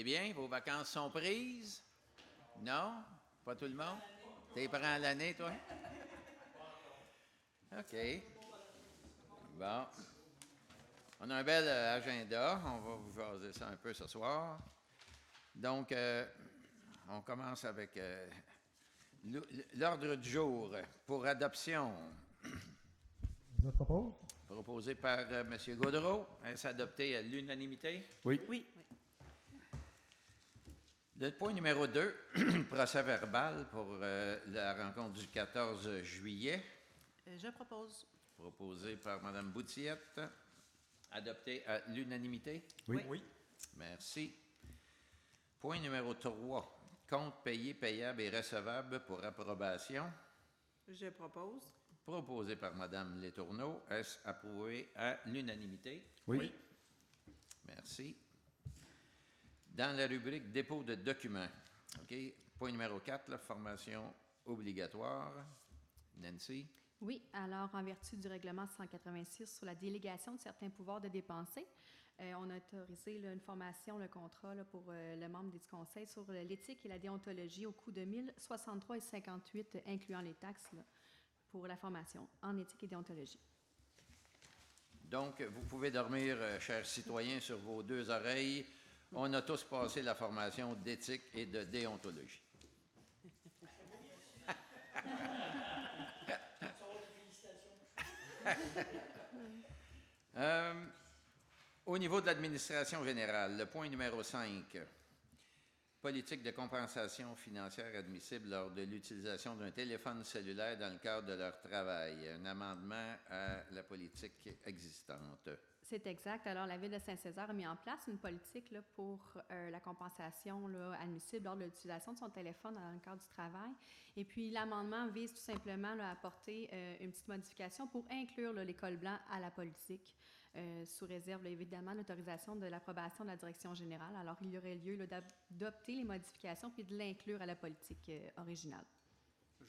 bien? Vos vacances sont prises? Non? Pas tout le monde? T'es prends à l'année, toi? OK. Bon. On a un bel agenda. On va vous jaser ça un peu ce soir. Donc, on commence avec l'ordre du jour pour adoption. Je propose. Proposé par M. Gaudreau. Est-ce adopté à l'unanimité? Oui. Oui. Le point numéro 2, procès verbal pour la rencontre du 14 juillet. Je propose. Proposé par Mme Boutillette. Adopté à l'unanimité? Oui. Oui. Merci. Point numéro 3, compte payé, payable et recevable pour approbation. Je propose. Proposé par Mme Letourneau. Est-ce approuvé à l'unanimité? Oui. Merci. Dans la rubrique dépôt de documents, OK. Point numéro 4, la formation obligatoire. Nancy? Oui, alors en vertu du règlement 186 sur la délégation de certains pouvoirs de dépenser, on a autorisé là, une formation, le contrat là, pour le membre du conseil sur l'éthique et la déontologie au coût de 1063,58 incluant les taxes là, pour la formation en éthique et déontologie. Donc, vous pouvez dormir, chers citoyens, sur vos deux oreilles. On a tous passé la formation d'éthique et de déontologie. Au niveau de l'administration générale, le point numéro 5, politique de compensation financière admissible lors de l'utilisation d'un téléphone cellulaire dans le cadre de leur travail. Un amendement à la politique existante. C'est exact. Alors, la Ville de Saint-Césaire a mis en place une politique là, pour la compensation là, admissible lors de l'utilisation de son téléphone dans le cadre du travail. Et puis, l'amendement vise tout simplement là, à apporter une petite modification pour inclure là, l'école blanc à la politique, sous réserve là, évidemment l'autorisation de l'approbation de la direction générale. Alors, il y aurait lieu là, d'adopter les modifications puis de l'inclure à la politique originale.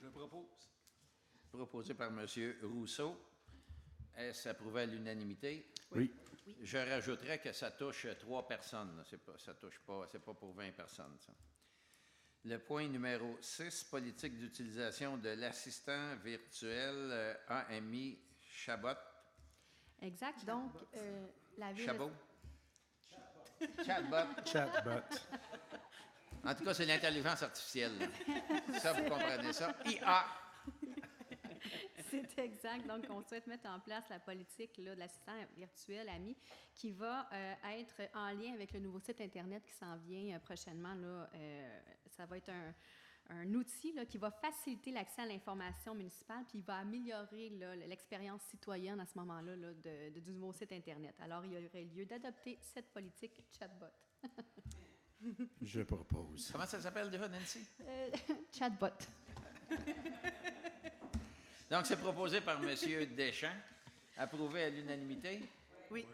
Je propose. Proposé par M. Rousseau. Est-ce approuvé à l'unanimité? Oui. Oui. Je rajouterais que ça touche 3 personnes. C'est pas pour 20 personnes, ça. Le point numéro 6, politique d'utilisation de l'assistant virtuel AMI Chabot. Exact. Donc, la Ville... Chabot? Chatbot. Chatbot. En tout cas, c'est l'intelligence artificielle. Là. Ça, vous comprenez ça? IA. C'est exact. Donc, on souhaite mettre en place la politique là, de l'assistant virtuel AMI qui va être en lien avec le nouveau site Internet qui s'en vient prochainement. Là, ça va être un outil là, qui va faciliter l'accès à l'information municipale puis il va améliorer là, l'expérience citoyenne à ce moment-là là, du nouveau site Internet. Alors, il y aurait lieu d'adopter cette politique chatbot. Je propose. Comment ça s'appelle déjà, Nancy? Chatbot. Donc, c'est proposé par M. Deschamps. Approuvé à l'unanimité? Oui.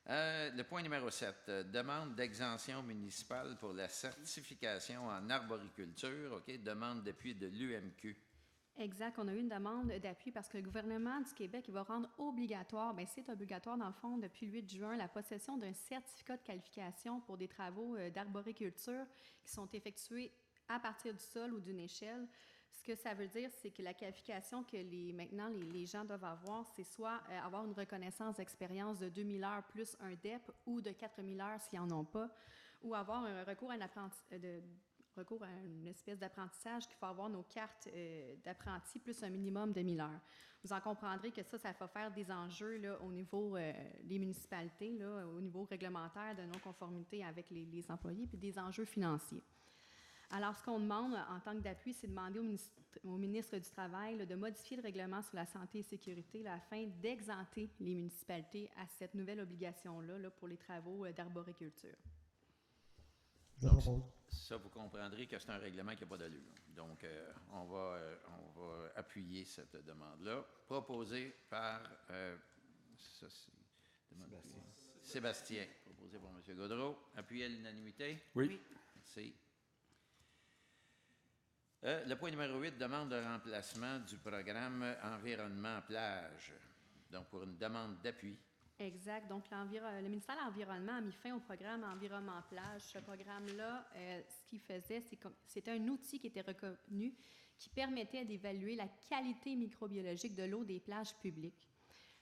Le point numéro 7, demande d'exemption municipale pour la certification en arboriculture. OK, demande d'appui de l'UMQ. Exact. On a eu une demande d'appui parce que le gouvernement du Québec il va rendre obligatoire, bien c'est obligatoire dans le fond depuis le 8 juin, la possession d'un certificat de qualification pour des travaux d'arboriculture qui sont effectués à partir du sol ou d'une échelle. Ce que ça veut dire, c'est que la qualification que maintenant les gens doivent avoir, c'est soit avoir une reconnaissance d'expérience de 2000 heures plus un DEP ou de 4000 heures s'ils n'en ont pas, ou avoir un recours à une espèce d'apprentissage qu'il faut avoir nos cartes d'apprenti plus un minimum de 1000 heures. Vous en comprendrez que ça va faire des enjeux là, au niveau des municipalités, là, au niveau réglementaire de non-conformité avec les employés, puis des enjeux financiers. Alors, ce qu'on demande en tant que d'appui, c'est de demander au ministre du Travail là, de modifier le règlement sur la santé et sécurité là, afin d'exempter les municipalités à cette nouvelle obligation-là là, pour les travaux d'arboriculture. Je propose. Ça, vous comprendrez que c'est un règlement qui n'a pas d'allure. Donc, on va appuyer cette demande-là, proposée par Sébastien. Proposé par M. Gaudreau. Appuyé à l'unanimité? Oui. Merci. Le point numéro 8, demande de remplacement du programme Environnement Plage. Donc, pour une demande d'appui. Exact. Donc, le ministère de l'Environnement a mis fin au programme Environnement Plage. Ce programme-là, ce qu'il faisait, c'était un outil qui était reconnu qui permettait d'évaluer la qualité microbiologique de l'eau des plages publiques.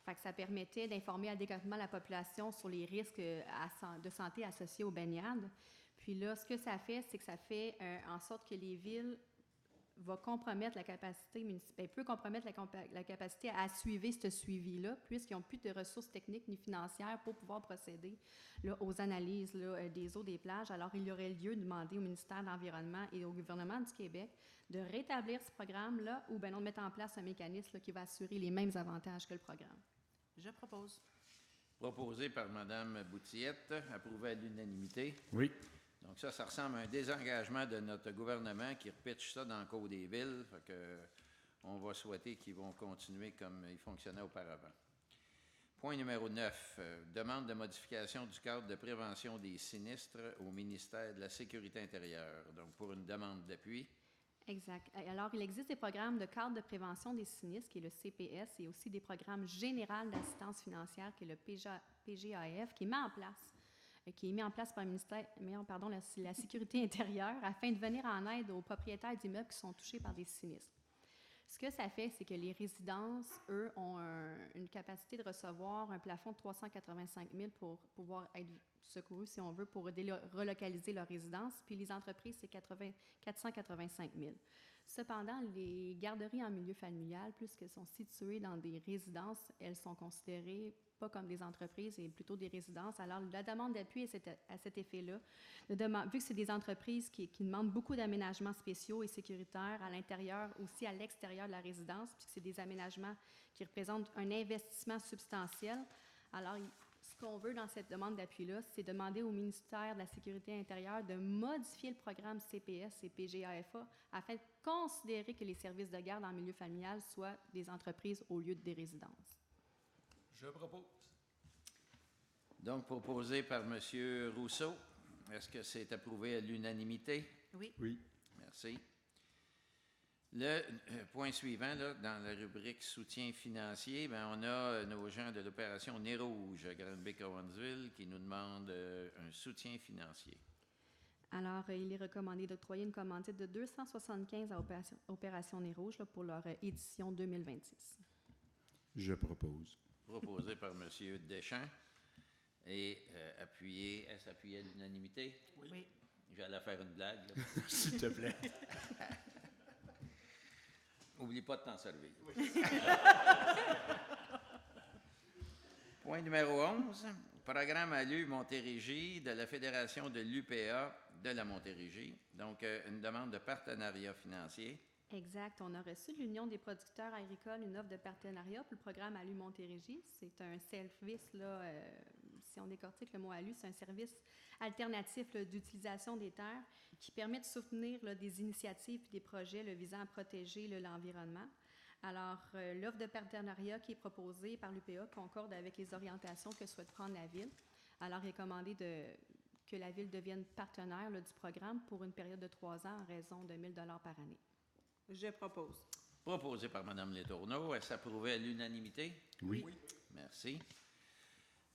Fait que ça permettait d'informer adéquatement la population sur les risques de santé associés aux baignades. Puis là, ce que ça fait, c'est que ça fait en sorte que les villes va compromettre la capacité municipale, peut compromettre la capacité à suivre ce suivi-là, puisqu'ils n'ont plus de ressources techniques ni financières pour pouvoir procéder là, aux analyses là, des eaux des plages. Alors, il y aurait lieu de demander au ministère de l'Environnement et au gouvernement du Québec de rétablir ce programme-là ou bien non de mettre en place un mécanisme là, qui va assurer les mêmes avantages que le programme. Je propose. Proposé par Mme Boutillette, approuvé à l'unanimité. Oui. Donc ça ressemble à un désengagement de notre gouvernement qui repitche ça dans le Code des villes. Fait que on va souhaiter qu'ils vont continuer comme ils fonctionnaient auparavant. Point numéro 9. Demande de modification du cadre de prévention des sinistres au ministère de la Sécurité intérieure. Donc pour une demande d'appui. Exact. Alors, il existe des programmes de cadre de prévention des sinistres, qui est le CPS, et aussi des programmes généraux d'assistance financière, qui est le PGAF, qui est mis en place par le ministère, la Sécurité intérieure, afin de venir en aide aux propriétaires d'immeubles qui sont touchés par des sinistres. Ce que ça fait, c'est que les résidences, eux, ont une capacité de recevoir un plafond de 385 000 pour pouvoir être secourus, si on veut, pour relocaliser leur résidence. Puis les entreprises, c'est 485 000. Cependant, les garderies en milieu familial, puisqu'elles sont situées dans des résidences, elles sont considérées pas comme des entreprises et plutôt des résidences. Alors, la demande d'appui à cet effet-là, vu que c'est des entreprises qui demandent beaucoup d'aménagements spéciaux et sécuritaires à l'intérieur, aussi à l'extérieur de la résidence, puis que c'est des aménagements qui représentent un investissement substantiel. Alors, ce qu'on veut dans cette demande d'appui-là, c'est demander au ministère de la Sécurité intérieure de modifier le programme CPS et PGAFA afin de considérer que les services de garde en milieu familial soient des entreprises au lieu de des résidences. Je propose. Donc proposé par M. Rousseau. Est-ce que c'est approuvé à l'unanimité? Oui. Oui. Merci. Le point suivant, là, dans la rubrique soutien financier, bien, on a nos gens de l'opération Nez Rouge à Granby-Cowansville qui nous demandent un soutien financier. Alors, il est recommandé d'octroyer une commandite de 275 à Opération Nez Rouge là, pour leur édition 2026. Je propose. Proposé par M. Deschamps et est-ce appuyé à l'unanimité? Oui. J'allais faire une blague. Là. S'il te plaît. Oublie pas de t'en servir. Point numéro 11. Programme ALU Montérégie de la Fédération de l'UPA de la Montérégie. Donc, une demande de partenariat financier. Exact. On a reçu de l'Union des producteurs agricoles une offre de partenariat pour le programme ALU Montérégie. C'est un service, là, si on décortique le mot ALU, c'est un service alternatif là, d'utilisation des terres qui permet de soutenir là, des initiatives et des projets là, visant à protéger là, l'environnement. Alors, l'offre de partenariat qui est proposée par l'UPA concorde avec les orientations que souhaite prendre la Ville. Alors, il est recommandé que la Ville devienne partenaire là, du programme pour une période de 3 ans en raison de 1 000 $ par année. Je propose. Proposé par Mme Letourneau. Est-ce approuvé à l'unanimité? Oui. Merci.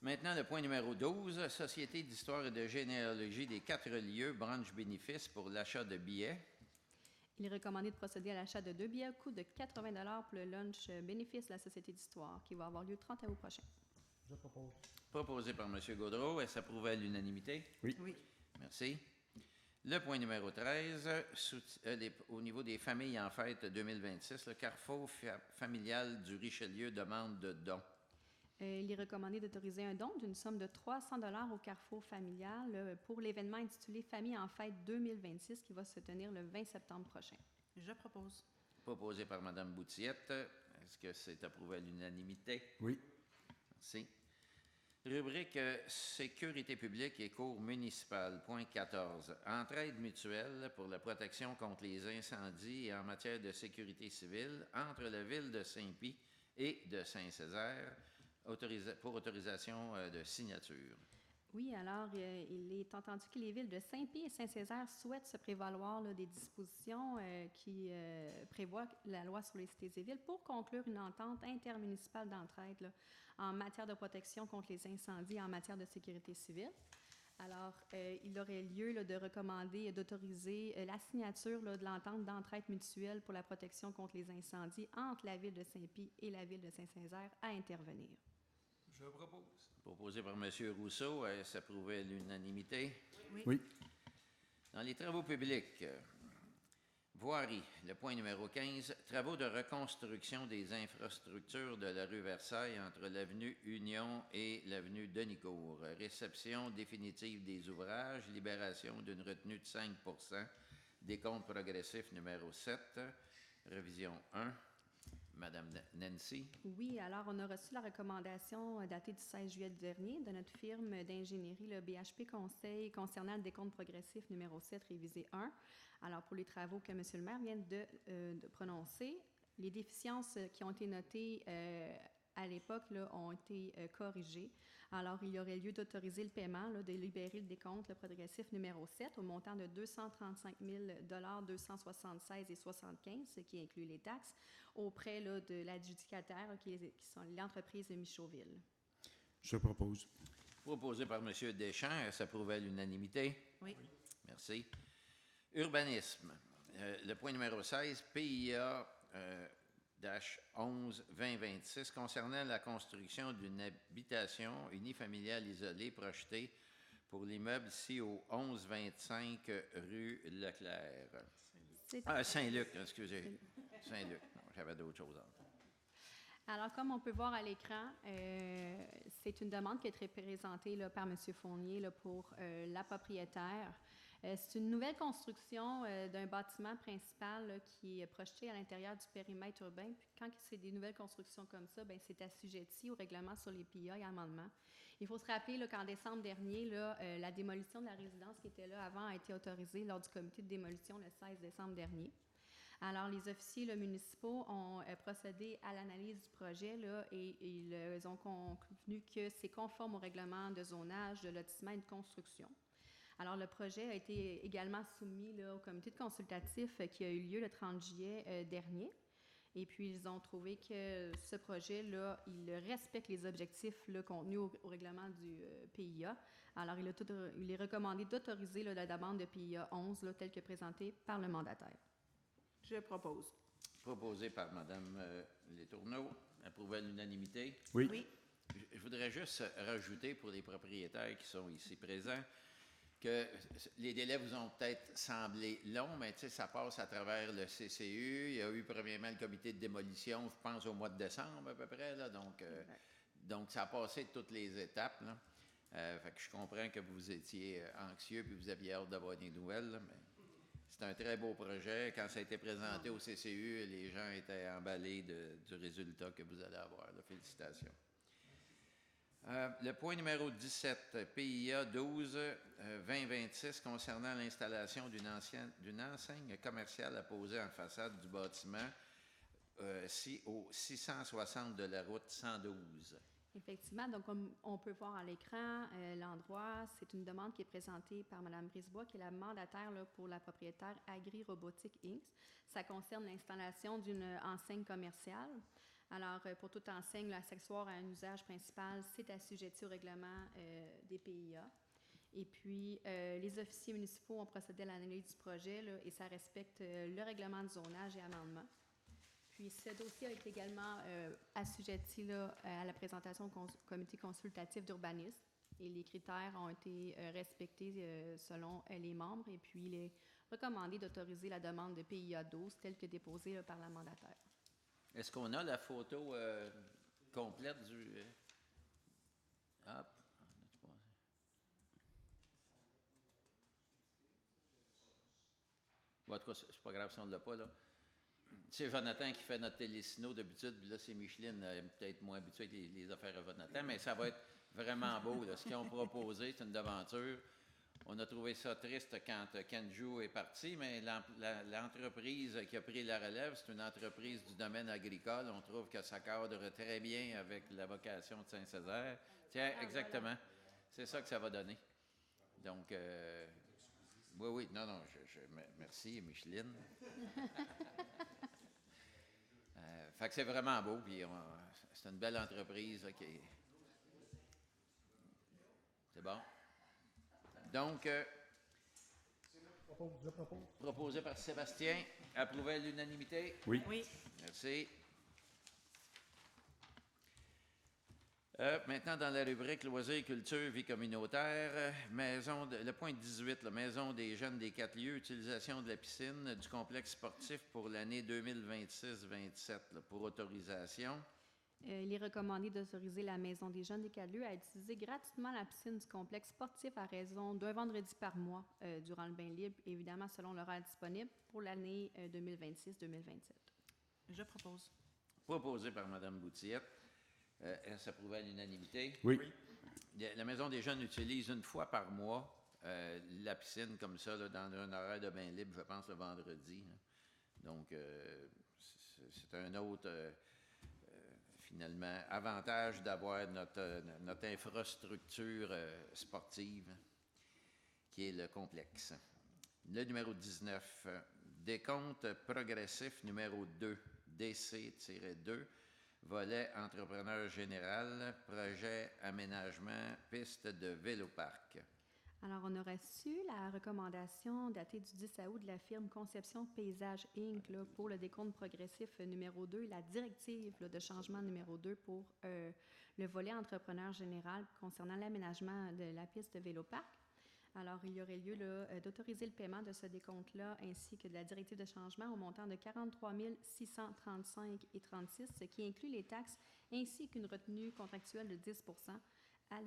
Maintenant, le point numéro 12, Société d'histoire et de généalogie des 4 lieux, branche bénéfice pour l'achat de billets. Il est recommandé de procéder à l'achat de 2 billets au coût de 80 $ pour le lunch bénéfice de la Société d'histoire qui va avoir lieu le 30 août prochain. Je propose. Proposé par M. Gaudreau. Est-ce approuvé à l'unanimité? Oui. Oui. Merci. Le point numéro 13, au niveau des familles en fête 2026, le Carrefour familial du Richelieu demande de dons. Il est recommandé d'autoriser un don d'une somme de 300 $ au Carrefour familial pour l'événement intitulé Famille en fête 2026 qui va se tenir le 20 septembre prochain. Je propose. Proposé par Mme Boutillette. Est-ce que c'est approuvé à l'unanimité? Oui. Merci. Rubrique Sécurité publique et cours municipales. Point 14. Entraide mutuelle pour la protection contre les incendies et en matière de sécurité civile entre la Ville de Saint-Pie et de Saint-Césaire pour autorisation de signature. Oui, alors, il est entendu que les villes de Saint-Pie et Saint-Césaire souhaitent se prévaloir là, des dispositions qui prévoient la loi sur les cités et villes pour conclure une entente intermunicipale d'entraide là, en matière de protection contre les incendies et en matière de sécurité civile. Alors, il aurait lieu là, de recommander et d'autoriser la signature là, de l'entente d'entraide mutuelle pour la protection contre les incendies entre la ville de Saint-Pie et la ville de Saint-Césaire à intervenir. Je propose. Proposé par M. Rousseau, s'approuvé à l'unanimité. Oui. Dans les travaux publics, voirie, le point numéro 15, travaux de reconstruction des infrastructures de la rue Versailles entre l'avenue Union et l'avenue Denicourt. Réception définitive des ouvrages, libération d'une retenue de 5 % décompte progressif numéro 7, révision 1. Madame Nancy. Oui, alors on a reçu la recommandation datée du 16 juillet dernier de notre firme d'ingénierie, le BHP Conseil, concernant le décompte progressif numéro 7, révisé 1. Alors, pour les travaux que M. le maire vient de prononcer, les déficiences qui ont été notées à l'époque là, ont été corrigées. Alors, il y aurait lieu d'autoriser le paiement, là, de libérer le décompte le progressif numéro 7 au montant de 235 276,75 $, ce qui inclut les taxes, auprès là, de l'adjudicataire qui sont l'entreprise de Michauville. Je propose. Proposé par M. Deschamps, s'approuvé à l'unanimité. Oui. Merci. Urbanisme, le point numéro 16, PIA 11-2026, concernant la construction d'une habitation unifamiliale isolée projetée pour l'immeuble ici au 1125 rue Leclerc. Saint-Luc, excusez. Saint-Luc. Non, j'avais d'autres choses en tête. Alors, comme on peut voir à l'écran, c'est une demande qui est présentée là, par M. Fournier là, pour la propriétaire. C'est une nouvelle construction d'un bâtiment principal là, qui est projeté à l'intérieur du périmètre urbain. Puis quand c'est des nouvelles constructions comme ça, bien, c'est assujetti au règlement sur les PIA et amendements. Il faut se rappeler là, qu'en décembre dernier, là, la démolition de la résidence qui était là avant a été autorisée lors du comité de démolition le 16 décembre dernier. Alors, les officiers là, municipaux ont procédé à l'analyse du projet là, et ils ont convenu que c'est conforme au règlement de zonage, de lotissement et de construction. Alors, le projet a été également soumis là, au comité de consultatif qui a eu lieu le 30 juillet dernier. Et puis, ils ont trouvé que ce projet-là, il respecte les objectifs là, contenus au règlement du PIA. Alors, il est recommandé d'autoriser là, la demande de PIA 11 là, telle que présentée par le mandataire. Je propose. Proposé par Mme Letourneau, approuvé à l'unanimité. Oui. Oui. Je voudrais juste rajouter pour les propriétaires qui sont ici présents que les délais vous ont peut-être semblé longs, mais tu sais, ça passe à travers le CCU. Il y a eu premièrement le comité de démolition, je pense, au mois de décembre à peu près. Là, donc, ça a passé toutes les étapes. Là. Fait que je comprends que vous étiez anxieux puis vous aviez hâte d'avoir des nouvelles, là, mais c'est un très beau projet. Quand ça a été présenté au CCU, les gens étaient emballés du résultat que vous allez avoir. Là. Félicitations. Le point numéro 17, PIA 12-2026, concernant l'installation d'une enseigne commerciale apposée en façade du bâtiment au 660 de la route 112. Effectivement, donc comme on peut voir à l'écran, l'endroit, c'est une demande qui est présentée par Mme Brisebois, qui est la mandataire là, pour la propriétaire Agri Robotique Inc. Ça concerne l'installation d'une enseigne commerciale. Alors, pour toute enseigne, l'accessoire à un usage principal, c'est assujetti au règlement des PIA. Et puis, les officiers municipaux ont procédé à l'analyse du projet là, et ça respecte le règlement de zonage et amendement. Puis, ce dossier a été également assujetti là, à la présentation au comité consultatif d'urbanisme et les critères ont été respectés selon les membres. Et puis, il est recommandé d'autoriser la demande de PIA 12 telle que déposée là, par la mandataire. Est-ce qu'on a la photo complète du... Hop. Bon, en tout cas, c'est pas grave si on ne l'a pas, là. C'est Jonathan qui fait notre télésino d'habitude, puis là, c'est Micheline, peut-être moins habituée avec les affaires à Jonathan, mais ça va être vraiment beau, là. Ce qu'ils ont proposé, c'est une devanture. On a trouvé ça triste quand Kenju est parti, mais l'entreprise qui a pris la relève, c'est une entreprise du domaine agricole. On trouve que ça cadre très bien avec la vocation de Saint-Césaire. Tiens, exactement. Voilà. C'est ça que ça va donner. Donc, oui, oui, non, non, merci, Micheline. Fait que c'est vraiment beau, puis c'est une belle entreprise. Là, c'est bon. Donc, Je propose. proposé par Sébastien, approuvé à l'unanimité. Oui. Oui. Merci. Maintenant, dans la rubrique Loisirs, culture, vie communautaire, le point 18, la Maison des jeunes des 4 lieux, utilisation de la piscine du complexe sportif pour l'année 2026-27 pour autorisation. Il est recommandé d'autoriser la Maison des jeunes des 4 lieux à utiliser gratuitement la piscine du complexe sportif à raison d'un vendredi par mois durant le bain libre, évidemment selon l'horaire disponible pour l'année 2026-2027. Je propose. Proposé par Mme Boutillette. Elle s'approuve à l'unanimité. Oui. La Maison des jeunes utilise une fois par mois la piscine comme ça, là, dans un horaire de bain libre, je pense le vendredi. Là. Donc, c'est un autre, finalement, avantage d'avoir notre infrastructure sportive, qui est le complexe. Le numéro 19, décompte progressif numéro 2, DC-2, volet entrepreneur général, projet aménagement, piste de vélo-parc. Alors, on a reçu la recommandation datée du 10 août de la firme Conception Paysage Inc. Là, pour le décompte progressif numéro 2 et la directive là, de changement numéro 2 pour le volet entrepreneur général concernant l'aménagement de la piste de vélo-parc. Alors, il y aurait lieu d'autoriser le paiement de ce décompte-là ainsi que de la directive de changement au montant de 43 635,36 ce qui inclut les taxes ainsi qu'une retenue contractuelle de 10 à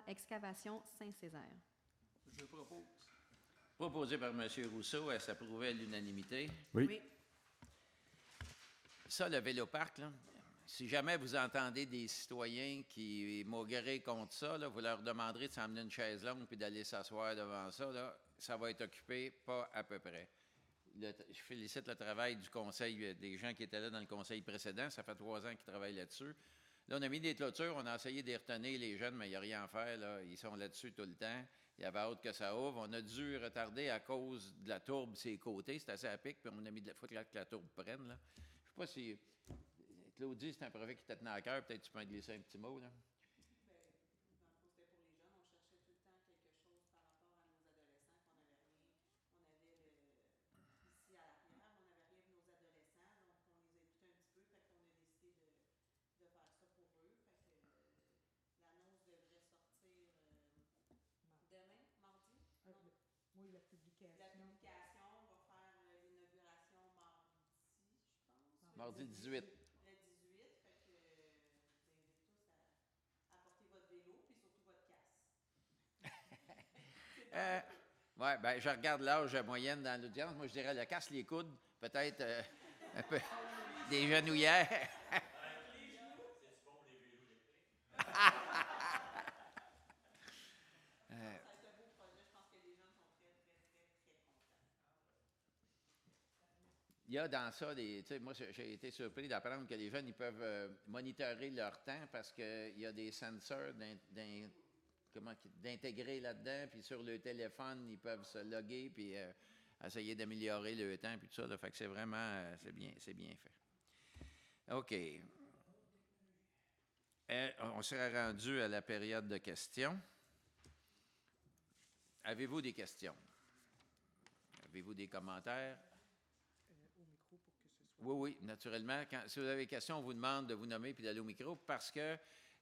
Excavation Saint-Césaire. Je propose. Proposé par M. Rousseau, elle s'approuvait à l'unanimité. Oui. Ça, le vélo-parc, là, si jamais vous entendez des citoyens qui maugueraient contre ça, là, vous leur demanderez de s'emmener une chaise longue puis d'aller s'asseoir devant ça. Là, ça va être occupé, pas à peu près. Je félicite le travail du conseil, des gens qui étaient là dans le conseil précédent. Ça fait 3 ans qu'ils travaillent là-dessus. Là, on a mis des clôtures, on a essayé de retenir les jeunes, mais il n'y a rien à faire. Là. Ils sont là-dessus tout le temps. Il y avait hâte que ça ouvre. On a dû retarder à cause de la tourbe ses côtés. C'est assez à pic, puis on a mis de la faute que la tourbe prenne. Là. Je ne sais pas si... Claudie, c'est un projet qui te tenait à cœur. Peut-être que tu peux en glisser un petit mot. Là. Oui, la publication. La publication, on va faire l'inauguration mardi, je pense. Mardi 18. Le 18, fait que je vous invite tous à apporter votre vélo puis surtout votre casse. Oui, bien, je regarde l'âge moyenne dans l'audience. Moi, je dirais le casse, les coudes, peut-être un peu des genouillères. Il y a dans ça tu sais, moi, j'ai été surpris d'apprendre que les jeunes, ils peuvent monitorer leur temps parce qu'il y a des sensors d'intégrer là-dedans, puis sur le téléphone, ils peuvent se loguer, puis essayer d'améliorer le temps, puis tout ça. Là, fait que c'est vraiment, c'est bien fait. OK. On serait rendu à la période de questions. Avez-vous des questions? Avez-vous des commentaires? Oui, oui, naturellement. Si vous avez des questions, on vous demande de vous nommer puis d'aller au micro parce que,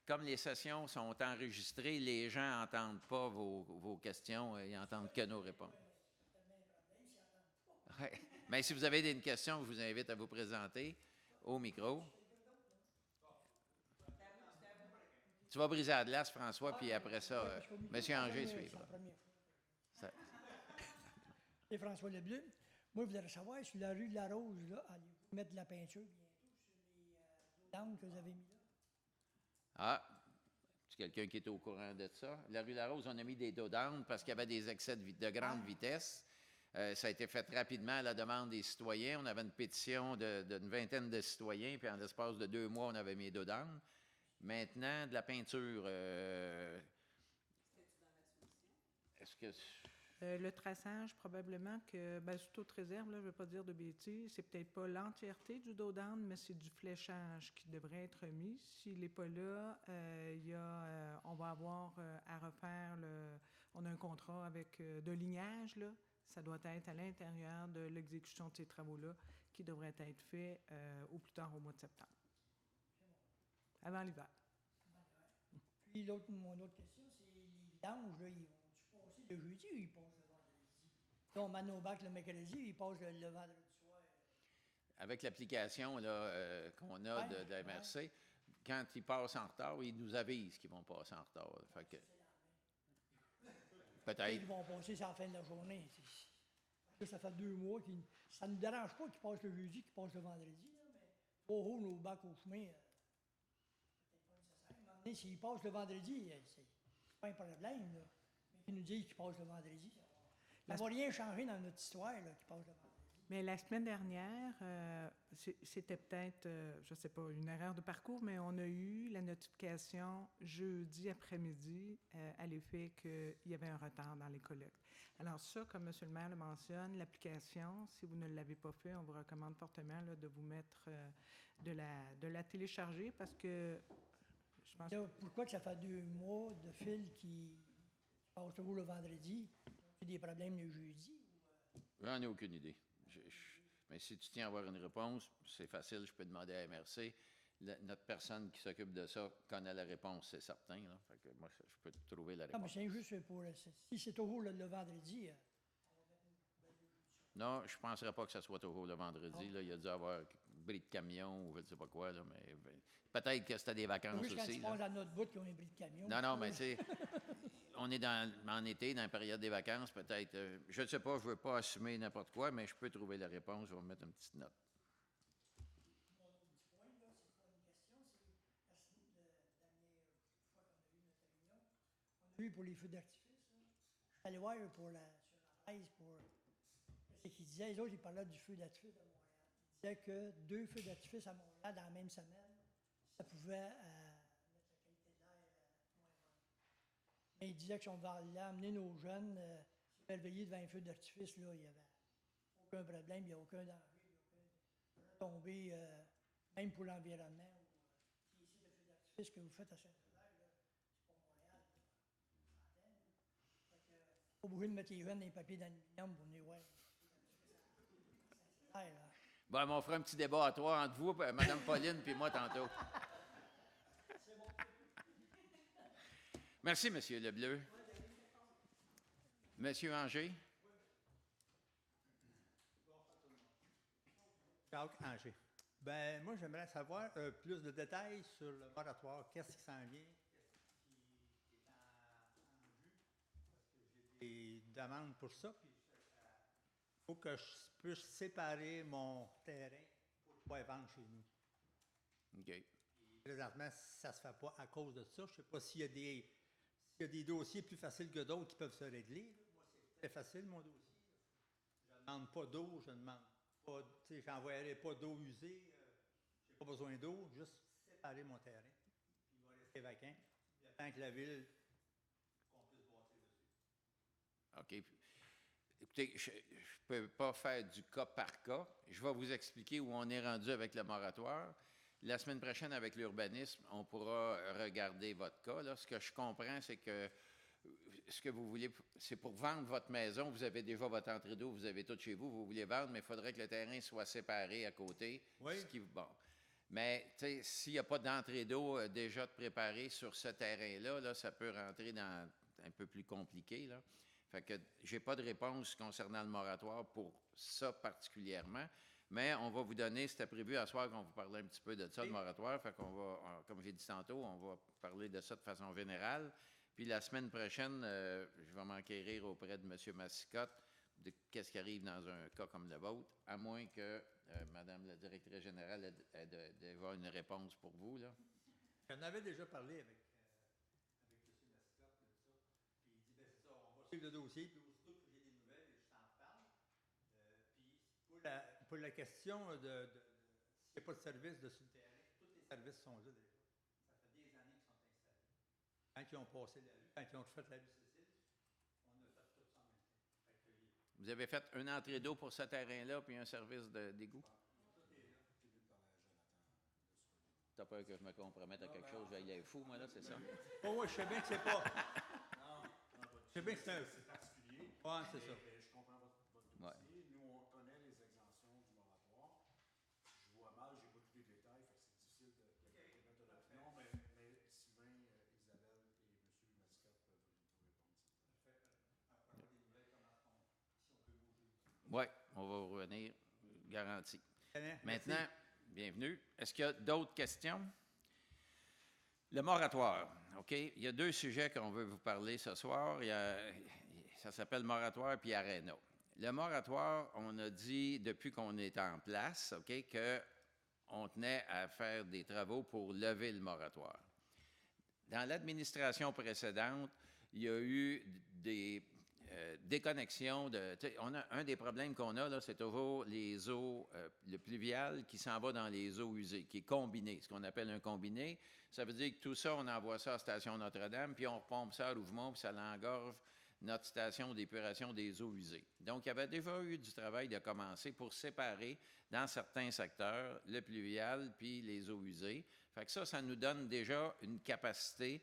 comme les sessions sont enregistrées, les gens n'entendent pas vos questions, ils n'entendent que nos réponses. Ouais. Mais si vous avez une question, je vous invite à vous présenter au micro. Tu vas briser la glace, François, puis après ça, M. Anger suivra. Et François Lebleu. Moi, je voudrais savoir, sur la rue de la Rose, là, allez-vous mettre de la peinture bientôt sur les angles que vous avez mis là? Ah, c'est quelqu'un qui est au courant de ça. La rue La Rose, on a mis des dos d'âne parce qu'il y avait des excès de grande vitesse. Ça a été fait rapidement à la demande des citoyens. On avait une pétition d'une vingtaine de citoyens, puis en l'espace de 2 mois, on avait mis les dos d'âne. Maintenant, de la peinture... Est-ce que... Le traçage, probablement que, ben, sous toute réserve, là, je ne veux pas dire de bêtises, c'est peut-être pas l'entièreté du dos d'âne, mais c'est du fléchage qui devrait être mis. S'il n'est pas là, on va avoir à refaire on a un contrat avec de lignage, là. Ça doit être à l'intérieur de l'exécution de ces travaux-là qui devraient être faits au plus tard au mois de septembre, avant l'hiver. Puis mon autre question, c'est les vidanges, là, ils vont-tu passer le jeudi ou ils passent le vendredi? Là, on met nos bacs le mercredi, ils passent le vendredi soir. Avec l'application là, qu'on a de la MRC, quand ils passent en retard, ils nous avisent qu'ils vont passer en retard. Fait que, peut-être. Ils vont passer ça à la fin de la journée. Là, ça fait 2 mois. Ça ne nous dérange pas qu'ils passent le jeudi, qu'ils passent le vendredi, là, mais haut, nos bacs au chemin, peut-être pas nécessaire. Mais s'ils passent le vendredi, c'est pas un problème, là. Mais qu'ils nous disent qu'ils passent le vendredi, ça ne va rien changer dans notre histoire, là, qu'ils passent le vendredi. Mais la semaine dernière, c'était peut-être, je ne sais pas, une erreur de parcours, mais on a eu la notification jeudi après-midi à l'effet qu'il y avait un retard dans les collectes. Alors ça, comme M. le maire le mentionne, l'application, si vous ne l'avez pas fait, on vous recommande fortement là, de vous mettre, de la télécharger parce que je pense... Là, pourquoi que ça fait 2 mois de fil qui passent toujours le vendredi? Il y a des problèmes le jeudi? J'en ai aucune idée. Mais si tu tiens à avoir une réponse, c'est facile, je peux demander à MRC. Notre personne qui s'occupe de ça connaît la réponse, c'est certain. Là. Fait que moi, je peux trouver la Non, mais réponse. c'est juste pour... Si c'est toujours le vendredi... Non, je ne penserais pas que ça soit toujours le vendredi. Là. Il y a dû avoir un bris de camion ou je ne sais pas quoi. Là, mais peut-être que c'était des vacances juste quand aussi. ils Là. passent à notre bout qu'ils ont un bris de camion. Non, mais c'est... On est en été, dans la période des vacances, peut-être. Je ne sais pas, je ne veux pas assumer n'importe quoi, mais je peux trouver la réponse. Je vais me mettre une petite note. On a eu pour les feux d'artifice. Je suis allé voir sur la presse pour... C'est qu'ils disaient, les autres, ils parlaient du feu d'artifice à Montréal. Ils disaient que 2 feux d'artifice à Montréal dans la même semaine, ça pouvait mettre la qualité de l'air moins bonne. Mais ils disaient que si on allait amener nos jeunes, s'ils avaient veillé devant un feu d'artifice, là, il n'y avait aucun problème, il n'y a aucun danger, il n'y a aucun tombé, même pour l'environnement. Puis ici, le feu d'artifice que vous faites à Saint-Hilaire, c'est pas Montréal. Pas obligé de mettre les jeunes dans les papiers d'aluminium pour venir voir. Bon, on fera un petit débat à 3 entre vous, Mme Pauline, puis moi tantôt. Merci, M. Lebleu. M. Anger? Jacques Anger. Ben, moi, j'aimerais savoir plus de détails sur le moratoire. Qu'est-ce qui s'en vient? Qu'est-ce qui est en vue? Parce que j'ai des demandes pour ça. Puis il faut que je puisse séparer mon terrain pour pouvoir vendre chez nous. OK. Et présentement, ça ne se fait pas à cause de ça. Je ne sais pas s'il y a des dossiers plus faciles que d'autres qui peuvent se régler. Moi, c'est très facile, mon dossier. Je ne demande pas d'eau, je ne demande pas, tu sais, j'envoierai pas d'eau usée. Je n'ai pas besoin d'eau, juste séparer mon terrain. Puis il va rester vacant. Il attend que la ville, qu'on puisse bâtir dessus. OK. Écoutez, je ne peux pas faire du cas par cas. Je vais vous expliquer où on est rendu avec le moratoire. La semaine prochaine, avec l'urbanisme, on pourra regarder votre cas. Là. Ce que je comprends, c'est que ce que vous voulez, c'est pour vendre votre maison. Vous avez déjà votre entrée d'eau, vous avez tout chez vous, vous voulez vendre, mais il faudrait que le terrain soit séparé à côté. Oui. Bon. Mais s'il n'y a pas d'entrée d'eau déjà de préparée sur ce terrain-là, là, ça peut rentrer dans un peu plus compliqué. Là. Fait que j'ai pas de réponse concernant le moratoire pour ça particulièrement, mais on va vous donner, c'était prévu à soir qu'on vous parlait un petit peu de ça, le moratoire, fait qu'on va, comme j'ai dit tantôt, on va parler de ça de façon générale. Puis la semaine prochaine, je vais m'enquérir auprès de M. Massicotte de qu'est-ce qui arrive dans un cas comme le vôtre, à moins que Mme la directrice générale ait déjà une réponse pour vous. Là. J'en avais déjà parlé avec M. Massicotte de ça. Puis il dit, ben c'est ça, on va suivre le dossier, puis aussitôt que j'ai des nouvelles, je t'en parle. Puis pour la question de s'il n'y a pas de service dessus le terrain, tous les services sont là déjà. Ça fait des années qu'ils sont installés. Quand ils ont passé la rue, quand ils ont refait la rue Cécile, on a Vous avez fait une entrée d'eau pour ce terrain-là, puis un service d'égout? T'as peur que je me compromette à quelque chose, je vais y aller fou, moi, là, c'est ça? Oh, oui, je sais bien que c'est pas. Je sais bien que c'est un. C'est particulier. Ouais, c'est ça. Mais je comprends votre dossier. Ouais. Nous, on connaît les exemptions du moratoire. Je vois mal, j'ai pas tous les détails, fait que c'est difficile de mettre une opinion, mais Sylvain, Isabelle et M. Mascotte peuvent vous répondre. Oui, on va revenir, garanti. Merci. Maintenant, bienvenue. Est-ce qu'il y a d'autres questions? Le moratoire, OK? Il y a 2 sujets qu'on veut vous parler ce soir. Ça s'appelle moratoire puis aréna. Le moratoire, on a dit depuis qu'on est en place, OK, qu'on tenait à faire des travaux pour lever le moratoire. Dans l'administration précédente, il y a eu des déconnexions. Un des problèmes qu'on a, là, c'est toujours les eaux, le pluvial qui s'en va dans les eaux usées, qui est combiné, ce qu'on appelle un combiné. Ça veut dire que tout ça, on envoie ça à la station Notre-Dame, puis on repompe ça à Rougemont, puis ça l'engorge notre station d'épuration des eaux usées. Donc, il y avait déjà eu du travail de commencer pour séparer, dans certains secteurs, le pluvial puis les eaux usées. Fait que ça nous donne déjà une capacité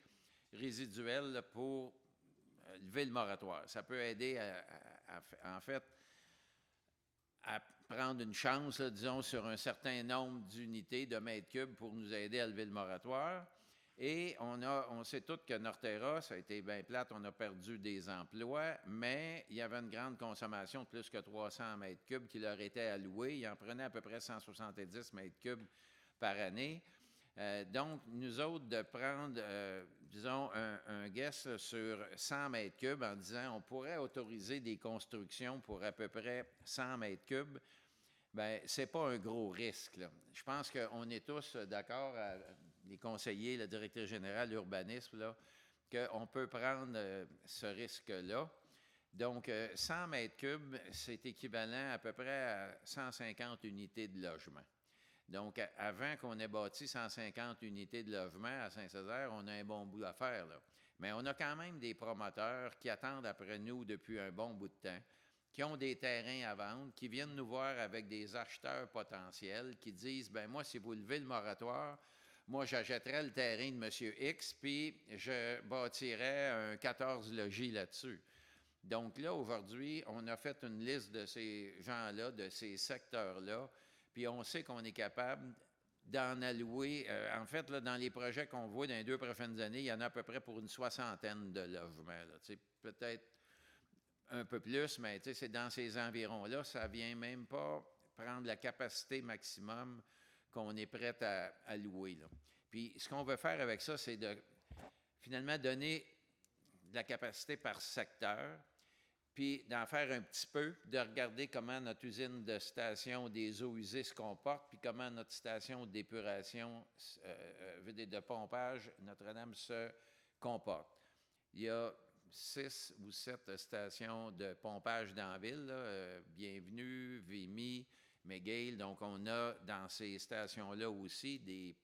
résiduelle là, pour lever le moratoire. Ça peut aider, en fait, à prendre une chance, là, disons, sur un certain nombre d'unités de mètres cubes pour nous aider à lever le moratoire. Et on sait tous que Norterra, ça a été bien plate, on a perdu des emplois, mais il y avait une grande consommation de plus que 300 mètres cubes qui leur était allouée. Ils en prenaient à peu près 170 mètres cubes par année. Donc, nous autres, de prendre, disons, un guess là, sur 100 mètres cubes en disant on pourrait autoriser des constructions pour à peu près 100 mètres cubes, bien, ce n'est pas un gros risque, là. Je pense qu'on est tous d'accord, les conseillers, le directeur général, l'urbanisme, là, qu'on peut prendre ce risque-là. Donc, 100 mètres cubes, c'est équivalent à peu près à 150 unités de logement. Donc, avant qu'on ait bâti 150 unités de logement à Saint-Césaire, on a un bon bout à faire, là. Mais on a quand même des promoteurs qui attendent après nous depuis un bon bout de temps, qui ont des terrains à vendre, qui viennent nous voir avec des acheteurs potentiels, qui disent, ben moi, si vous levez le moratoire, moi, j'achèterais le terrain de M. X, puis je bâtirais un 14 logis là-dessus. Donc là, aujourd'hui, on a fait une liste de ces gens-là, de ces secteurs-là, puis on sait qu'on est capable d'en allouer. En fait, là, dans les projets qu'on voit dans les 2 prochaines années, il y en a à peu près pour une 60aine de logements. Peut-être un peu plus, mais c'est dans ces environs-là. Ça ne vient même pas prendre la capacité maximum qu'on est prêt à louer, là. Puis ce qu'on veut faire avec ça, c'est de finalement donner de la capacité par secteur, puis d'en faire un petit peu, de regarder comment notre usine de station des eaux usées se comporte, puis comment notre station d'épuration, de pompage Notre-Dame se comporte. Il y a 6 ou 7 stations de pompage dans la ville, là, Bienvenue, Vimy, McGill. Donc, on a dans ces stations-là aussi des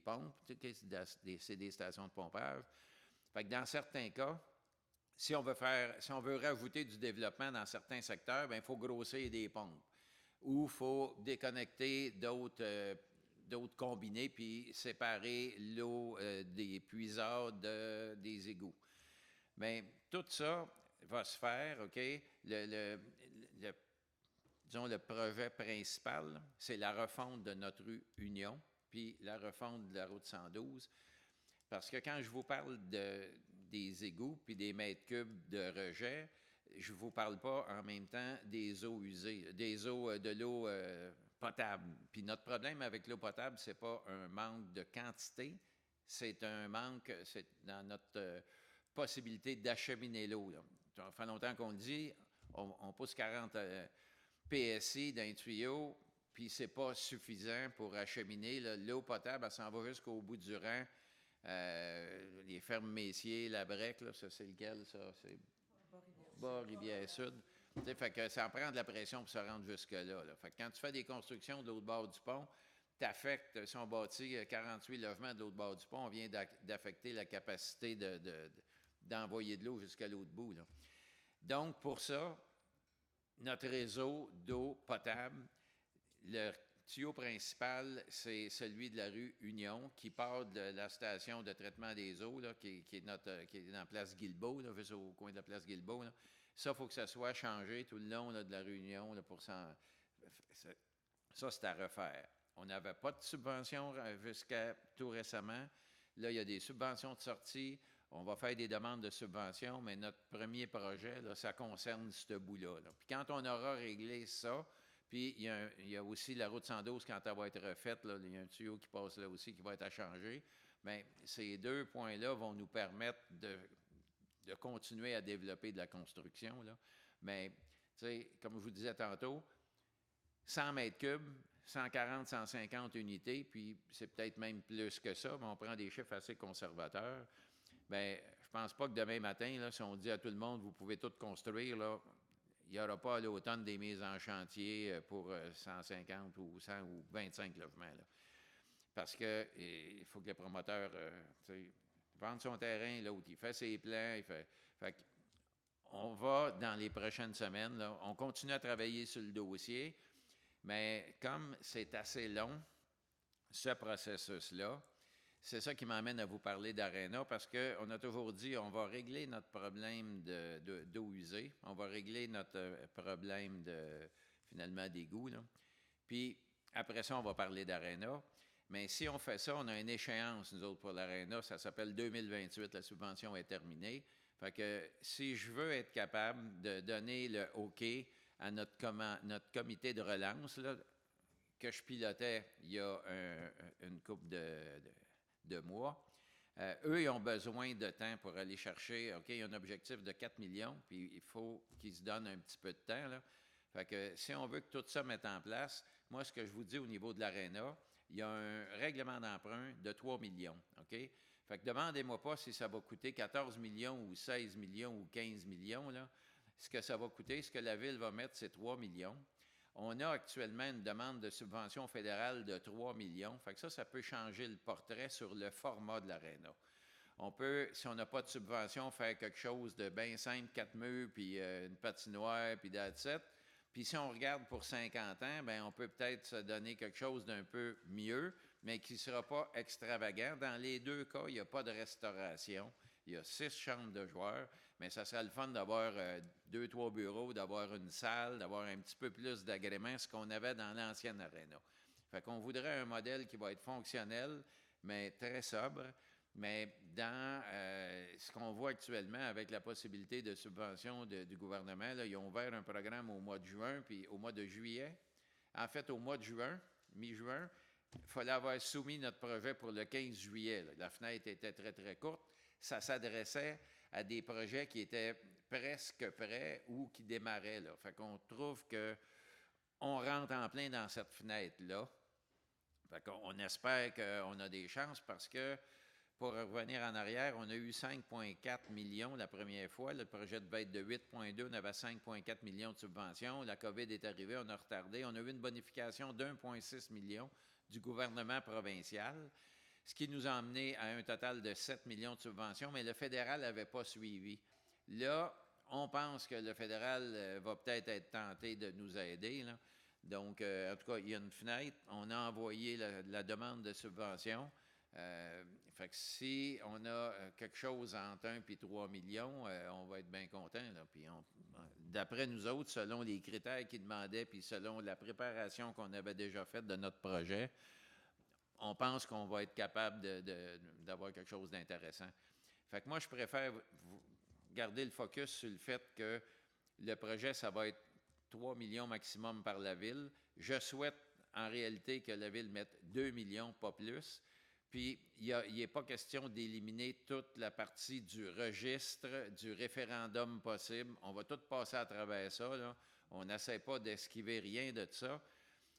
pompes, c'est des stations de pompage. Fait que dans certains cas, si on veut rajouter du développement dans certains secteurs, bien, il faut grossir des pompes ou il faut déconnecter d'autres combinés puis séparer l'eau des puisards des égouts. Bien, tout ça va se faire, OK? Disons, le projet principal, c'est la refonte de notre rue Union puis la refonte de la route 112. Parce que quand je vous parle des égouts puis des mètres cubes de rejet, je ne vous parle pas en même temps des eaux usées, de l'eau potable. Puis notre problème avec l'eau potable, ce n'est pas un manque de quantité, c'est un manque, c'est dans notre possibilité d'acheminer l'eau. Ça fait longtemps qu'on le dit, on pousse 40 PSI d'un tuyau, puis c'est pas suffisant pour acheminer. L'eau potable, elle s'en va jusqu'au bout du rang. Les fermes Messier, La Brec, là, ça c'est lequel, ça? C'est Bas-Rivière-Sud. Fait que ça prend de la pression pour se rendre jusque-là. Là. Fait que quand tu fais des constructions de l'autre bord du pont, tu affectes, si on bâtit 48 logements de l'autre bord du pont, on vient d'affecter la capacité d'envoyer de l'eau jusqu'à l'autre bout. Là. Donc, pour ça, notre réseau d'eau potable, le tuyau principal, c'est celui de la rue Union, qui part de la station de traitement des eaux, là, qui est dans la place Guilbeault, là, juste au coin de la place Guilbeault. Là. Ça, il faut que ça soit changé tout le long là, de la rue Union là, pour ça, c'est à refaire. On n'avait pas de subvention jusqu'à tout récemment. Là, il y a des subventions de sortie. On va faire des demandes de subventions, mais notre premier projet, là, ça concerne ce bout-là. Là. Puis quand on aura réglé ça, puis il y a aussi la route 112, quand elle va être refaite, là, il y a un tuyau qui passe là aussi qui va être à changer. Bien, ces deux points-là vont nous permettre de continuer à développer de la construction. Là. Mais, tu sais, comme je vous disais tantôt, 100 mètres cubes, 140, 150 unités, puis c'est peut-être même plus que ça, mais on prend des chiffres assez conservateurs. Bien, je pense pas que demain matin, là, si on dit à tout le monde, vous pouvez tout construire, là, il n'y aura pas à l'automne des mises en chantier pour 150 ou 100 ou 25 logements. Là. Parce qu'il faut que le promoteur vende son terrain, là où il fait ses plans. On va, dans les prochaines semaines, là, on continue à travailler sur le dossier, mais comme c'est assez long, ce processus-là, c'est ça qui m'amène à vous parler d'Arena, parce qu'on a toujours dit on va régler notre problème d'eau usée, on va régler notre problème finalement d'égout. Là. Puis après ça, on va parler d'Arena. Mais si on fait ça, on a une échéance, nous autres, pour l'Arena, ça s'appelle 2028, la subvention est terminée. Fait que si je veux être capable de donner le OK à notre comité de relance, là, que je pilotais il y a une couple de mois, eux, ils ont besoin de temps pour aller chercher, OK, il y a un objectif de 4 millions, puis il faut qu'ils se donnent un petit peu de temps. Là. Fait que si on veut que tout ça mette en place, moi, ce que je vous dis au niveau de l'Arena, il y a un règlement d'emprunt de 3 millions, OK? Fait que demandez-moi pas si ça va coûter 14 millions ou 16 millions ou 15 millions, là. Ce que ça va coûter, ce que la Ville va mettre, c'est 3 millions. On a actuellement une demande de subvention fédérale de 3 millions. Fait que ça peut changer le portrait sur le format de l'Arena. On peut, si on n'a pas de subvention, faire quelque chose de bien simple, 4 murs, puis une patinoire, puis that's it. Puis si on regarde pour 50 ans, bien, on peut peut-être se donner quelque chose d'un peu mieux, mais qui ne sera pas extravagant. Dans les deux cas, il n'y a pas de restauration. Il y a 6 chambres de joueurs, mais ça serait le fun d'avoir 2-3 bureaux, d'avoir une salle, d'avoir un petit peu plus d'agréments, ce qu'on avait dans l'ancienne Arena. Fait qu'on voudrait un modèle qui va être fonctionnel, mais très sobre. Mais dans ce qu'on voit actuellement avec la possibilité de subvention du gouvernement, là, ils ont ouvert un programme au mois de juin, puis au mois de juillet. En fait, au mois de juin, mi-juin, il fallait avoir soumis notre projet pour le 15 juillet. Là. La fenêtre était très, très courte. Ça s'adressait à des projets qui étaient presque prêts ou qui démarraient. Là. Fait qu'on trouve qu'on rentre en plein dans cette fenêtre-là. Fait qu'on espère qu'on a des chances parce que pour revenir en arrière, on a eu 5,4 millions la première fois. Le projet devait être de 8,2. On avait 5,4 millions de subventions. La COVID est arrivée, on a retardé. On a eu une bonification d'1,6 million du gouvernement provincial, ce qui nous a amené à un total de 7 millions de subventions, mais le fédéral n'avait pas suivi. Là, on pense que le fédéral va peut-être être tenté de nous aider. Là. Donc, en tout cas, il y a une fenêtre. On a envoyé la demande de subvention. Fait que si on a quelque chose entre 1 et 3 millions, on va être bien content. Là. Puis d'après nous autres, selon les critères qu'ils demandaient, puis selon la préparation qu'on avait déjà faite de notre projet, on pense qu'on va être capable d'avoir quelque chose d'intéressant. Fait que moi, je préfère garder le focus sur le fait que le projet, ça va être 3 millions maximum par la Ville. Je souhaite en réalité que la Ville mette 2 millions, pas plus. Puis, il n'est pas question d'éliminer toute la partie du registre, du référendum possible. On va tout passer à travers ça. Là. On n'essaie pas d'esquiver rien de ça.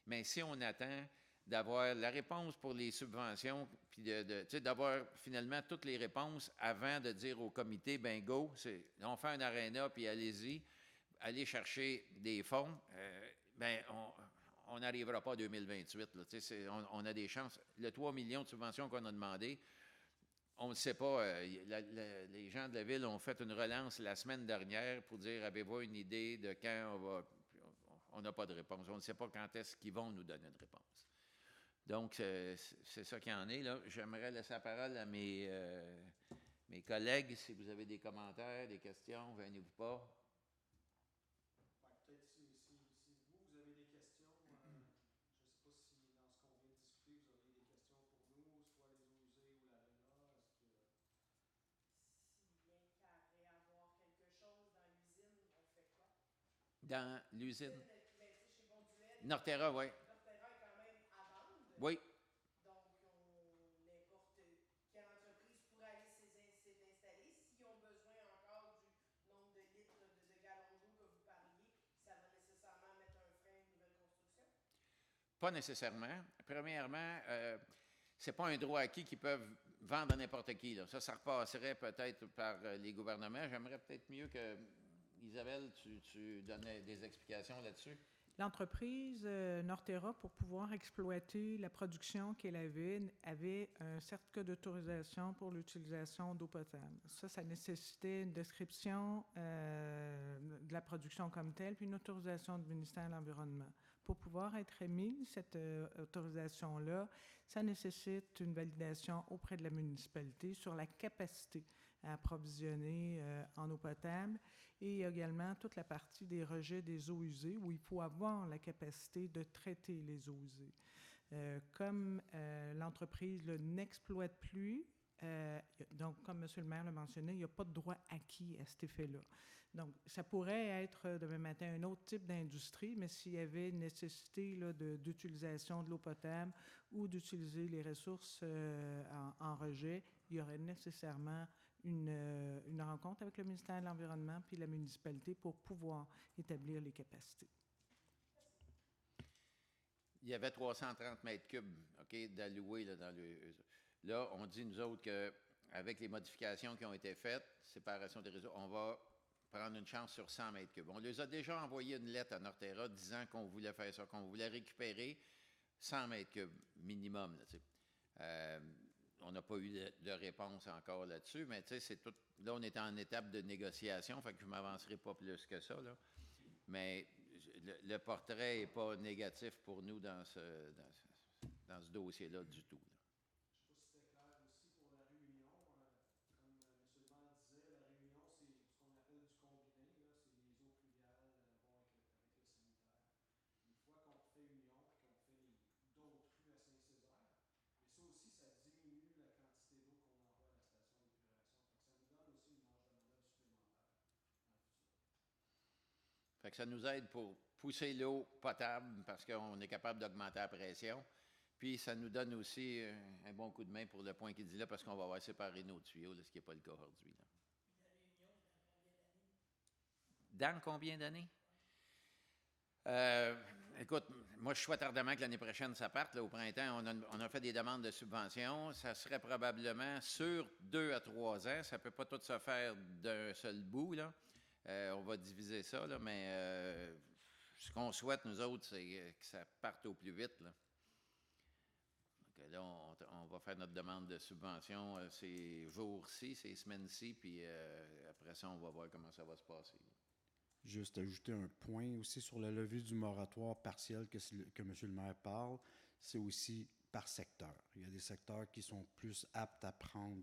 Mais si on attend d'avoir la réponse pour les subventions, puis d'avoir finalement toutes les réponses avant de dire au comité, ben go, on fait un aréna, puis allez-y, allez chercher des fonds, on n'arrivera pas en 2028. Là, on a des chances. Le 3 millions de subventions qu'on a demandé, on ne sait pas. Les gens de la Ville ont fait une relance la semaine dernière pour dire, avez-vous une idée de quand on n'a pas de réponse. On ne sait pas quand est-ce qu'ils vont nous donner une réponse. Donc, c'est ça qu'il y en est, là. J'aimerais laisser la parole à mes collègues. Si vous avez des commentaires, des questions, venez-vous pas. Peut-être si vous avez des questions, je ne sais pas si dans ce qu'on vient de discuter, vous auriez des questions pour nous, soit les eaux usées ou l'aréna. Est-ce que... S'il vient qu'à réavoir quelque chose dans l'usine, on fait quoi? Dans l'usine? Ben, tu sais, chez Bonduel, Norterra, oui. Norterra est quand même à vendre. Oui. Donc, n'importe quelle entreprise pourrait aller s'installer. S'ils ont besoin encore du nombre de litres de gallons d'eau que vous parliez, ça va nécessairement mettre un frein à une nouvelle construction? Pas nécessairement. Premièrement, c'est pas un droit acquis qu'ils peuvent vendre à n'importe qui, là. Ça repasserait peut-être par les gouvernements. J'aimerais peut-être mieux que, Isabelle, tu donnais des explications là-dessus. L'entreprise Norterra, pour pouvoir exploiter la production qu'elle avait un certificat d'autorisation pour l'utilisation d'eau potable. Ça nécessitait une description de la production comme telle, puis une autorisation du ministère de l'Environnement. Pour pouvoir être émise, cette autorisation-là, ça nécessite une validation auprès de la municipalité sur la capacité à approvisionner en eau potable et également toute la partie des rejets des eaux usées où il faut avoir la capacité de traiter les eaux usées. Comme l'entreprise n'exploite plus, donc comme M. le maire l'a mentionné, il n'y a pas de droit acquis à cet effet-là. Donc, ça pourrait être demain matin un autre type d'industrie, mais s'il y avait une nécessité d'utilisation de l'eau potable ou d'utiliser les ressources en rejet, il y aurait nécessairement une rencontre avec le ministère de l'Environnement puis la municipalité pour pouvoir établir les capacités. Il y avait 330 mètres cubes, d'alloués là, dans le... Là, on dit, nous autres, qu'avec les modifications qui ont été faites, séparation des réseaux, on va prendre une chance sur 100 mètres cubes. On les a déjà envoyé une lettre à Norterra disant qu'on voulait faire ça, qu'on voulait récupérer 100 mètres cubes minimum. Là, on n'a pas eu de réponse encore là-dessus, mais c'est tout. Là, on est en étape de négociation, fait que je ne m'avancerai pas plus que ça. Là. Mais le portrait n'est pas négatif pour nous dans ce dossier-là du tout. Là. Je ne sais pas si c'était clair aussi pour la réunion. Comme M. le maire disait, la réunion, c'est ce qu'on appelle du combiné. Là, c'est les eaux pluviales vont avec le sanitaire. Une fois qu'on refait Union et qu'on refait d'autres rues à Saint-Césaire, mais ça aussi, ça diminue la quantité d'eau qu'on envoie à la station d'épuration. Ça nous donne aussi une marge de manœuvre supplémentaire dans le futur. Fait que ça nous aide pour pousser l'eau potable parce qu'on est capable d'augmenter la pression. Puis ça nous donne aussi un bon coup de main pour le point qu'il dit là parce qu'on va avoir séparé nos tuyaux, là, ce qui n'est pas le cas aujourd'hui. Là. Dans combien d'années? Écoute, moi, je souhaite ardemment que l'année prochaine, ça parte. Là, au printemps, on a fait des demandes de subventions. Ça serait probablement sur 2 à 3 ans. Ça ne peut pas tout se faire d'un seul bout. Là. On va diviser ça, là, mais ce qu'on souhaite, nous autres, c'est que ça parte au plus vite. Là. Donc, là, on va faire notre demande de subvention ces jours-ci, ces semaines-ci, puis après ça, on va voir comment ça va se passer. Là. Juste ajouter un point aussi sur la levée du moratoire partiel que M. le maire parle, c'est aussi par secteur. Il y a des secteurs qui sont plus aptes à prendre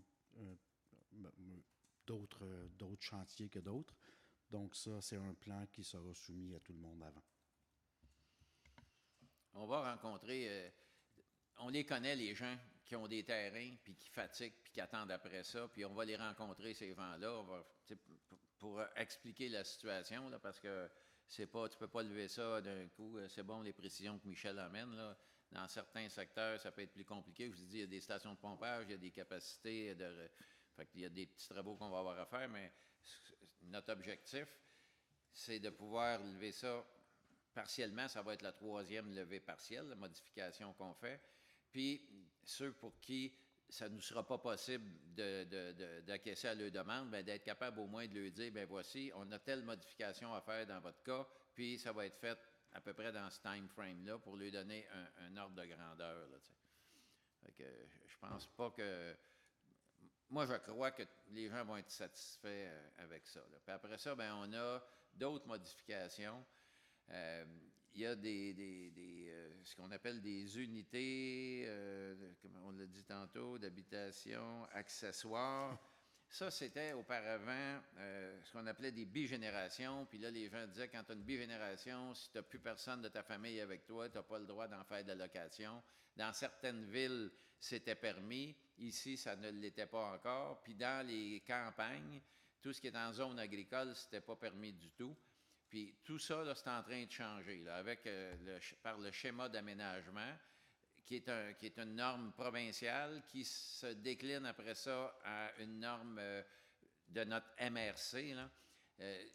d'autres chantiers que d'autres. Donc ça, c'est un plan qui sera soumis à tout le monde avant. On va rencontrer, on les connaît, les gens qui ont des terrains, puis qui fatiguent, puis qui attendent après ça, puis on va les rencontrer, ces gens-là, pour expliquer la situation, là, parce que tu ne peux pas lever ça d'un coup. C'est bon, les précisions que Michel amène, là. Dans certains secteurs, ça peut être plus compliqué. Je vous dis, il y a des stations de pompage, il y a des capacités fait qu'il y a des petits travaux qu'on va avoir à faire, mais notre objectif, c'est de pouvoir lever ça partiellement. Ça va être la 3e levée partielle, la modification qu'on fait. Puis, ceux pour qui ça ne nous sera pas possible d'acquiescer à leur demande, bien, d'être capable au moins de leur dire, bien voici, on a telle modification à faire dans votre cas, puis ça va être fait à peu près dans ce time frame-là pour lui donner un ordre de grandeur. Là, fait que, je pense pas que... Moi, je crois que les gens vont être satisfaits avec ça. Là. Puis après ça, bien, on a d'autres modifications. il y a ce qu'on appelle des unités, comme on l'a dit tantôt, d'habitation accessoire. Ça, c'était auparavant ce qu'on appelait des bigénérations. Puis là, les gens disaient, quand tu as une bigénération, si tu n'as plus personne de ta famille avec toi, tu n'as pas le droit d'en faire de la location. Dans certaines villes, c'était permis. Ici, ça ne l'était pas encore. Puis dans les campagnes, tout ce qui est en zone agricole, ce n'était pas permis du tout. Puis tout ça, là, c'est en train de changer, là, avec, par le schéma d'aménagement, qui est une norme provinciale qui se décline après ça à une norme de notre MRC. Là.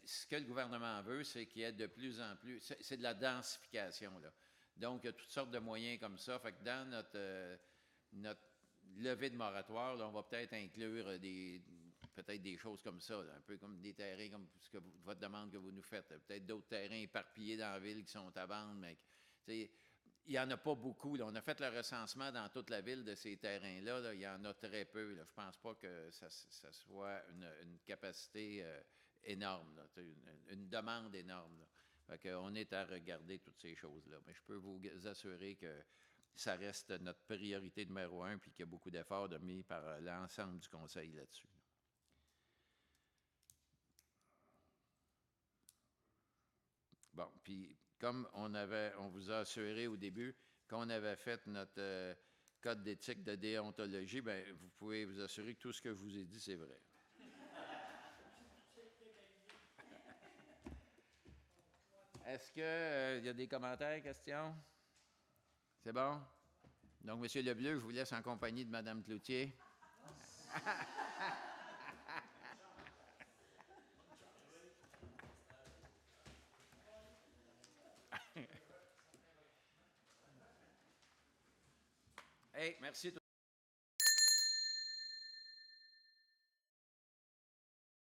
Ce que le gouvernement veut, c'est qu'il y ait de plus en plus... C'est de la densification, là. Donc, il y a toutes sortes de moyens comme ça. Fait que dans notre levée de moratoire, là, on va peut-être inclure peut-être des choses comme ça, là, un peu comme des terrains comme votre demande que vous nous faites. Peut-être d'autres terrains éparpillés dans la ville qui sont à vendre, mais il n'y en a pas beaucoup. Là. On a fait le recensement dans toute la ville de ces terrains-là. Là. Il y en a très peu. Là. Je ne pense pas que ça soit une capacité énorme, là, une demande énorme. Là. Fait qu'on est à regarder toutes ces choses-là. Mais je peux vous assurer que ça reste notre priorité numéro 1 puis qu'il y a beaucoup d'efforts mis par l'ensemble du Conseil là-dessus. Bon, puis comme on vous a assuré au début qu'on avait fait notre code d'éthique de déontologie, bien, vous pouvez vous assurer que tout ce que je vous ai dit, c'est vrai. Est-ce qu'il y a des commentaires, questions? C'est bon? Donc, M. Lebleu, je vous laisse en compagnie de Mme Cloutier. Hey, merci.